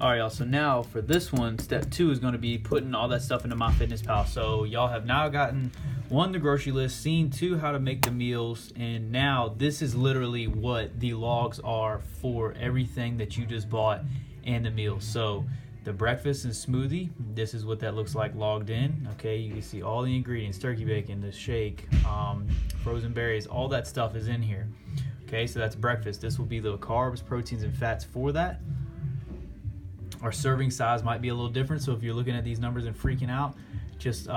All right, y'all, so now for this one, step 2 is going to be putting all that stuff into MyFitnessPal. So y'all have now gotten 1, the grocery list, seen 2, how to make the meals, and now this is literally what the logs are for everything that you just bought and the meals. So the breakfast and smoothie, this is what that looks like logged in. Okay, you can see all the ingredients, turkey bacon, the shake, frozen berries, all that stuff is in here. Okay, so that's breakfast. This will be the carbs, proteins, and fats for that. Our serving size might be a little different, so if you're looking at these numbers and freaking out, just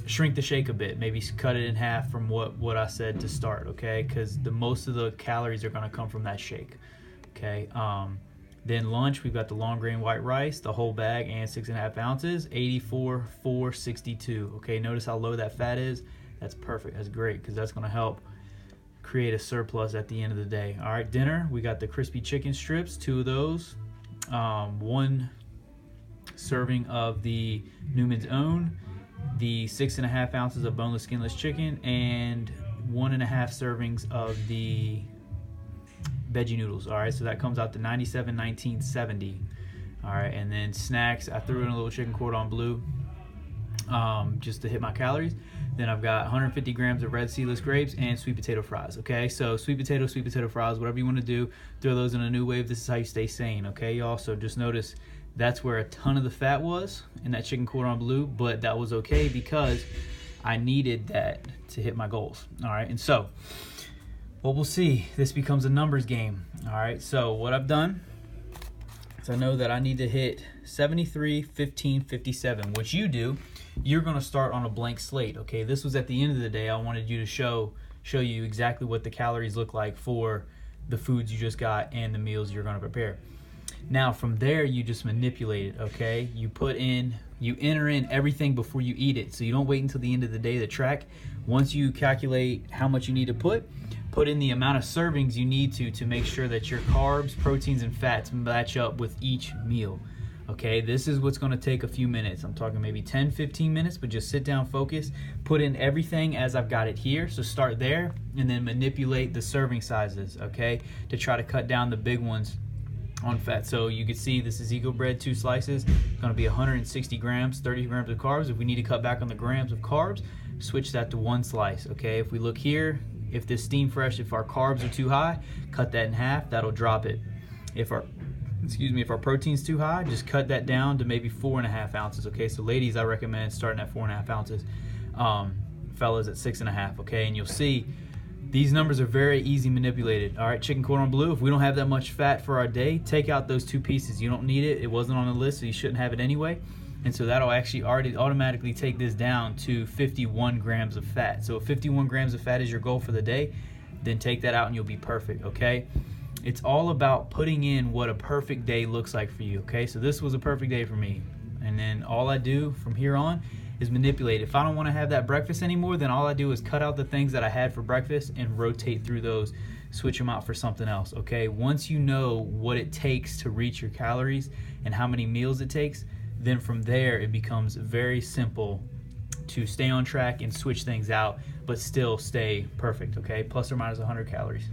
shrink the shake a bit. Maybe cut it in half from what I said to start, okay? Because most of the calories are going to come from that shake, okay? Then lunch, we've got the long grain white rice, the whole bag, and 6.5 ounces, 84,462. Okay, notice how low that fat is. That's perfect. That's great, because that's going to help create a surplus at the end of the day. All right, dinner, we got the crispy chicken strips, 2 of those. 1 serving of the Newman's Own, the 6.5 ounces of boneless skinless chicken, and 1.5 servings of the veggie noodles. All right, so that comes out to $97.19.70. All right, and then snacks, I threw in a little chicken cordon bleu just to hit my calories. Then I've got 150 grams of red seedless grapes and sweet potato fries. Okay, so sweet potato fries, whatever you want to do, throw those in a new wave. This is how you stay sane. Okay, y'all. So just notice that's where a ton of the fat was in that chicken cordon bleu, but that was okay because I needed that to hit my goals. All right, and so what we'll see, this becomes a numbers game. All right, so what I've done is I know that I need to hit 73, 15, 57. What you do, you're going to start on a blank slate. Okay, this was at the end of the day. I wanted you to show you exactly what the calories look like for the foods you just got and the meals you're going to prepare. Now from there, you just manipulate it. Okay, you enter in everything before you eat it, so you don't wait until the end of the day to track. Once you calculate how much you need to put in the amount of servings you need to make sure that your carbs, proteins, and fats match up with each meal. Okay, this is what's going to take a few minutes. I'm talking maybe 10, 15 minutes, but just sit down, focus, put in everything as I've got it here. So start there and then manipulate the serving sizes, okay, to try to cut down the big ones on fat. So you can see this is Eco Bread, 2 slices, going to be 160 grams, 30 grams of carbs. If we need to cut back on the grams of carbs, switch that to 1 slice, okay? If we look here, if this Steam Fresh, if our carbs are too high, cut that in half, that'll drop it. If our protein's too high, just cut that down to maybe 4.5 ounces, okay? So ladies, I recommend starting at 4.5 ounces. Fellas at 6.5, okay? And you'll see these numbers are very easy manipulated. All right, chicken cordon bleu, if we don't have that much fat for our day, take out those 2 pieces. You don't need it. It wasn't on the list, so you shouldn't have it anyway. And so that'll actually automatically take this down to 51 grams of fat. So if 51 grams of fat is your goal for the day, then take that out and you'll be perfect, okay? It's all about putting in what a perfect day looks like for you, okay? So this was a perfect day for me. And then all I do from here on is manipulate. If I don't want to have that breakfast anymore, then all I do is cut out the things that I had for breakfast and rotate through those, switch them out for something else, okay? Once you know what it takes to reach your calories and how many meals it takes, then from there it becomes very simple to stay on track and switch things out, but still stay perfect, okay? Plus or minus 100 calories.